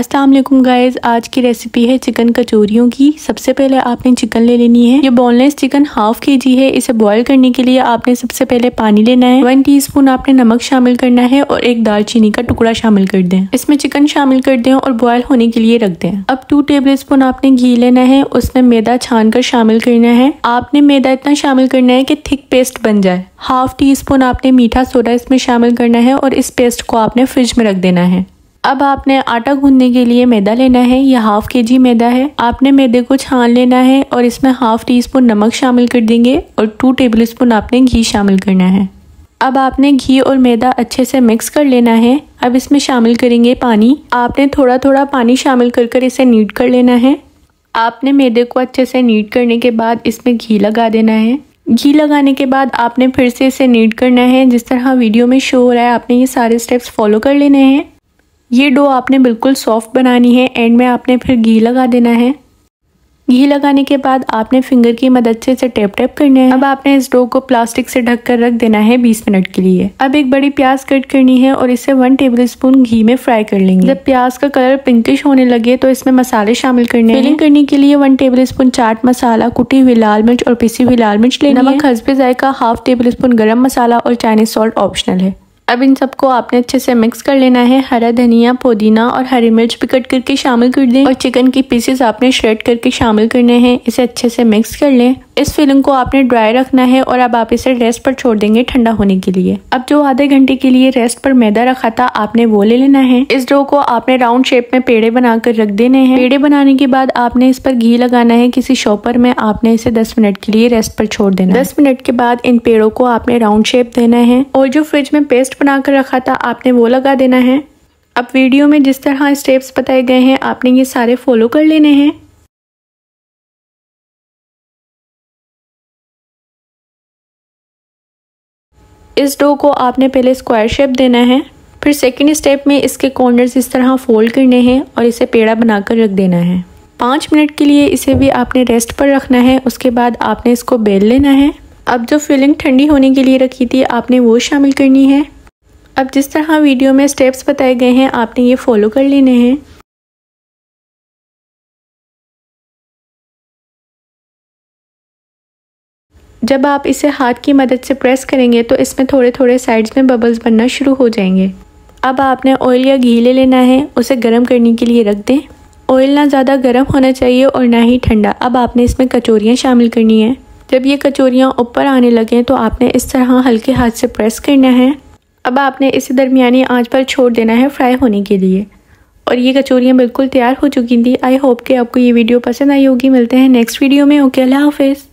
अस्सलाम वालेकुम गाइस, आज की रेसिपी है चिकन कचौरियों की। सबसे पहले आपने चिकन ले लेनी है। ये बोनलेस चिकन हाफ केजी है। इसे बॉईल करने के लिए आपने सबसे पहले पानी लेना है। 1 टीस्पून आपने नमक शामिल करना है और एक दालचीनी का टुकड़ा शामिल कर दें। इसमें चिकन शामिल कर दें और बॉईल होने के लिए रख दें। अब 2 टेबलस्पून आपने घी लेना है, उसमें मैदा छान कर शामिल करना है। आपने मैदा इतना शामिल करना है कि थिक पेस्ट बन जाए। हाफ टीस्पून आपने मीठा सोडा इसमें शामिल करना है और इस पेस्ट को आपने फ्रिज में रख देना है। अब आपने आटा गूंदने के लिए मैदा लेना है। यह हाफ केजी मैदा है। आपने मैदे को छान लेना है और इसमें हाफ टीस्पून नमक शामिल कर देंगे और 2 टेबलस्पून आपने घी शामिल करना है। अब आपने घी और मैदा अच्छे से मिक्स कर लेना है। अब इसमें शामिल करेंगे पानी। आपने थोड़ा थोड़ा पानी शामिल कर इसे नीड कर लेना है। आपने मैदे को अच्छे से नीड करने के बाद इसमें घी लगा देना है। घी लगाने के बाद आपने फिर से इसे नीड करना है। जिस तरह वीडियो में शो हो रहा है आपने ये सारे स्टेप्स फॉलो कर लेने हैं। ये डो आपने बिल्कुल सॉफ्ट बनानी है। एंड में आपने फिर घी लगा देना है। घी लगाने के बाद आपने फिंगर की मदद से इसे टैप टैप करना है। अब आपने इस डो को प्लास्टिक से ढक कर रख देना है 20 मिनट के लिए। अब एक बड़ी प्याज कट करनी है और इसे 1 टेबलस्पून घी में फ्राई कर लेंगे। जब प्याज का कलर पिंकिश होने लगे तो इसमें मसाले शामिल करने हैं। फिलिंग करने के लिए 1 टेबलस्पून चाट मसाला, कुटी हुई लाल मिर्च और पिसी हुई लाल मिर्च लेनी है। नमक हस्बे जायका, हाफ टेबलस्पून गरम मसाला और चाइनीज सॉल्ट ऑप्शनल है। अब इन सबको आपने अच्छे से मिक्स कर लेना है। हरा धनिया, पुदीना और हरी मिर्च भी कट करके शामिल कर दें और चिकन की पीसेस आपने श्रेड करके शामिल करने हैं। इसे अच्छे से मिक्स कर लें। इस फिलिंग को आपने ड्राई रखना है और अब आप इसे रेस्ट पर छोड़ देंगे ठंडा होने के लिए। अब जो आधे घंटे के लिए रेस्ट पर मैदा रखा था आपने वो ले लेना है। इस डो को आपने राउंड शेप में पेड़े बनाकर रख देने हैं। पेड़े बनाने के बाद आपने इस पर घी लगाना है। किसी शॉपर में आपने इसे 10 मिनट के लिए रेस्ट पर छोड़ देना। 10 मिनट के बाद इन पेड़ों को आपने राउंड शेप देना है और जो फ्रिज में पेस्ट बनाकर रखा था आपने वो लगा देना है। अब वीडियो में जिस तरह स्टेप्स बताए गए हैं आपने ये सारे फॉलो कर लेने हैं। इस डो को आपने पहले स्क्वायर शेप देना है। फिर सेकंड स्टेप में इसके कॉर्नर्स इस तरह फोल्ड करने हैं और इसे पेड़ा बनाकर रख देना है। 5 मिनट के लिए इसे भी आपने रेस्ट पर रखना है। उसके बाद आपने इसको बेल लेना है। अब जो फिलिंग ठंडी होने के लिए रखी थी आपने वो शामिल करनी है। अब जिस तरह वीडियो में स्टेप्स बताए गए हैं आपने ये फॉलो कर लेने हैं। जब आप इसे हाथ की मदद से प्रेस करेंगे तो इसमें थोड़े थोड़े साइड्स में बबल्स बनना शुरू हो जाएंगे। अब आपने ऑयल या घी ले लेना है। उसे गर्म करने के लिए रख दें। ऑयल ना ज़्यादा गर्म होना चाहिए और ना ही ठंडा। अब आपने इसमें कचौरियाँ शामिल करनी है। जब ये कचौरियाँ ऊपर आने लगें तो आपने इस तरह हल्के हाथ से प्रेस करना है। अब आपने इसे दरमियानी आंच पर छोड़ देना है फ्राई होने के लिए। और ये कचौरियाँ बिल्कुल तैयार हो चुकी थी। आई होप कि आपको ये वीडियो पसंद आई होगी। मिलते हैं नेक्स्ट वीडियो में। ओके, अल्लाह हाफिज़।